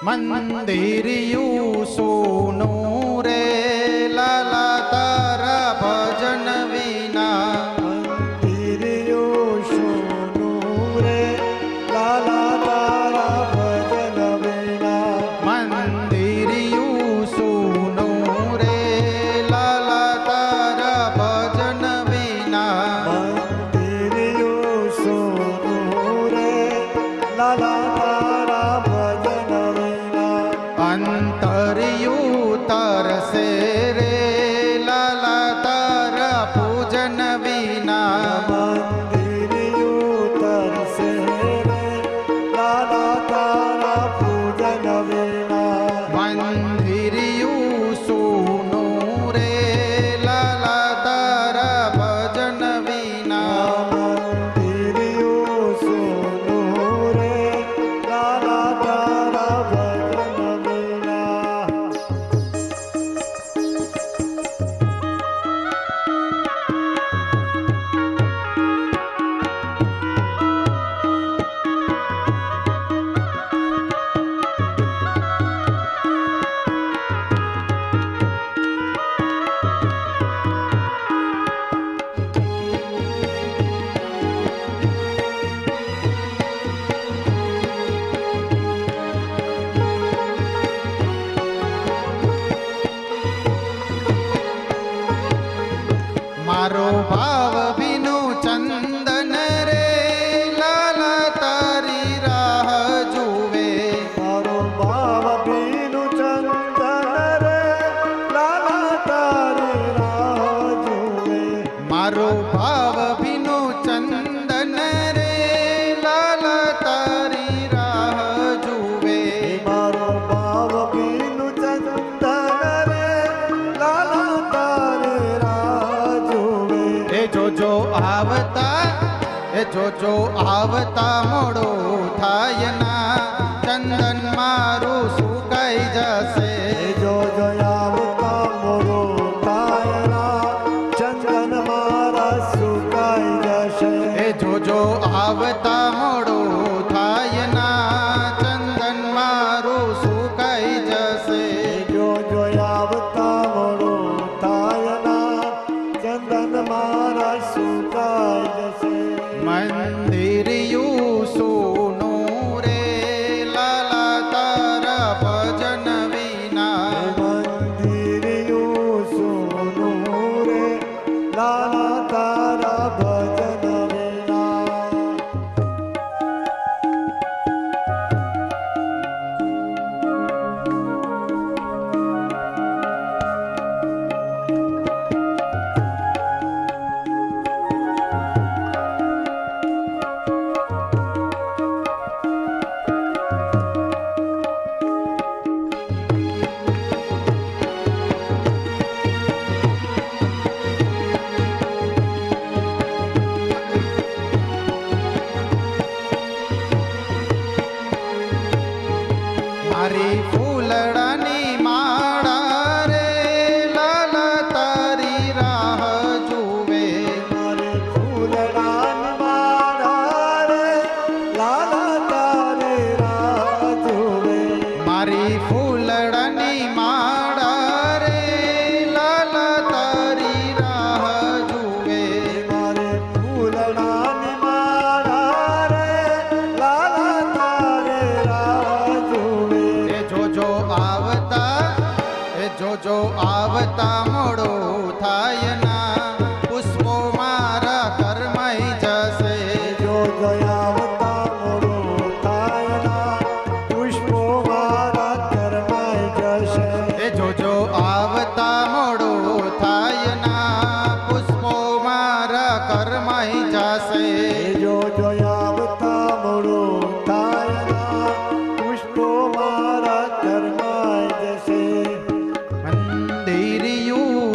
મંદિરિયું સોનું રે લાલા તારા ભજન વિના. મંદિરિયું સોનું રે લાલા તારા ભજન વિના. મંદિરિયું સોનું રે લાલા તારા ભજન વિના. મંદિરિયું સોનું રે લાલા તારા ભજન વિના. અંતરિયું તરસે રે લાલા તારા પૂજન વિના. મંદિરિયું તરસે રે લાલા તારા પૂજન વિના. મંદિરિયું સોનું રે લાલા તારા ભજન વિના. મંદિરિયું સોનું રે લાલા તારા ભજન વિના. મારો ભાવ ભીનું ચંદન રે લાલા તારી રાહ જુએ. મારો ભાવ ભીનું ચંદન રે લાલા તારી રાહ જુએ. મારો ભાવ ભીનું ચંદન રે લાલા તારી રાહ જુએ. મારો ભાવ ભીનું ચંદન રે લાલા તારી રાહ જુએ. એ જોજો આવતા મોડો થાય ના ચંદન મારું સુકાઈ જશે. જો આવતા મોરો તાયરા ચંદન મારા સુકાઈ જશે. એ જોજો આવતા મોડો થાય ના ચંદન મારું સુકાઈ જશે. જો આવતા મોરો તાયરા ચંદન મારા સુકાઈ જશે. મંદિરિયું સોનું રે લાલા તારા ભજન વિના. મંદિરિયું સોનું રે લાલા તારા ભજન વિના. મારી ફૂલડાની માળા રે લાલા તારી રાહ જુએ. મારે ફૂલડાની માળા રે લાલા તારી રાહ જુએ. મારી ફૂલડાની માળા રે લાલા તારી રાહ જુએ. મારે ફૂલડાની માળા રે લાલા તારી રાહ જુએ. એ જોજો આવતા મોડો થાય ના પુષ્પો મારા કરમાઈ જશે. જો આવતા મોરો તાયરા પુષ્પો મારા કરમાઈ જશે. એ જોજો આવતા મોડો થાય ના પુષ્પો મારા કરમાઈ જશે. જો આવતા મોરો તાયરા પુષ્પો મારા કરમાઈ જશે. મંદિરિયું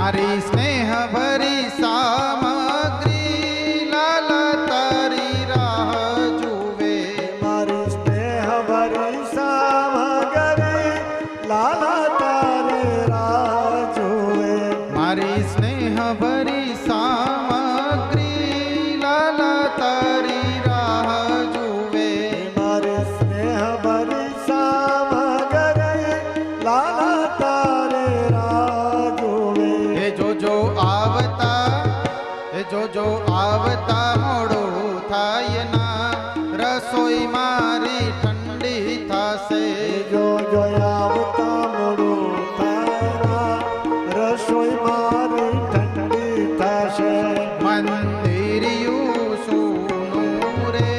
મારી સ્નેહ ભરી સામગ્રી લાલા તારી રાહ જુએ મારી સ્નેહ ભરી સામગ્રી લાલા તારે રાહ જુએ મારી સ્નેહ ભરી સામગ્રી લાલા તારી રાહ જુએ મારી સ્નેહ ભરી સામગ્રી લાલા તારે રાહ જુએ હે જોજો આવતા હે જોજો આવતા મોડું થાય ના રસોઈ મારી ઠંડી થશે જો આવતા મોડું થાય રસોઈ મારી ઠંડી થશે મંદિરિયું સૂનું રે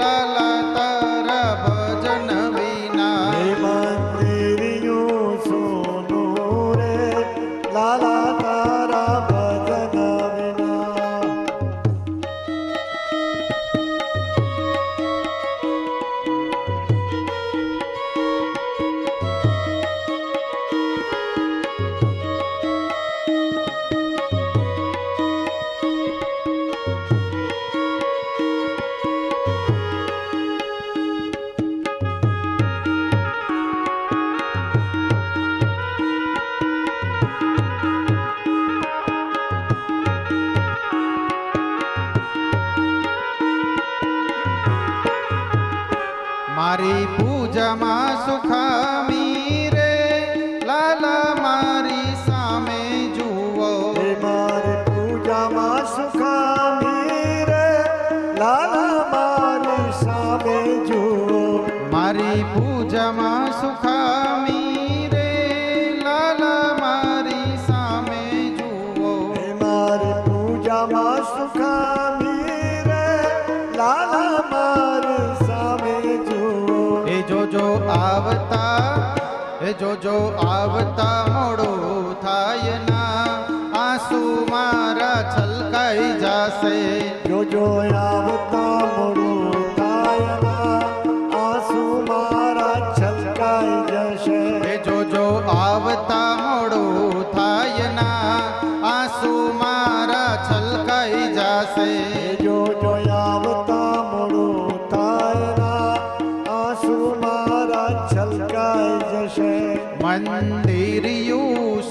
લાલા તારા ભજન વિના હે મંદિરિયું સોનું રે લાલા તારા ભજન વિના મારી પૂજામાં સુખામી રે લાલા મારી સામે જુઓ હે મારી પૂજામાં સુખામી રે લાલા મારી સામે જુઓ મારી પૂજામાં સુખામી રે લાલા મારી સામે જુઓ હે મારી પૂજામાં સુખામી રે લાલા મારી સામે જુઓ હે જોજો આવતા હે જોજો આવતા મોડું થાય ના આંસુ મારા છલકાઈ જાશે જોજો આવતા મોડું થાય ના આંસુ મારા છલકાઈ જશે હે જોજો આવતા મોડું થાય ના આંસુ મારા છલકાઈ જાશે જોજો આવતા મોડું થાય ના આંસુ મારા છલકાઈ જશે મંદિરિયું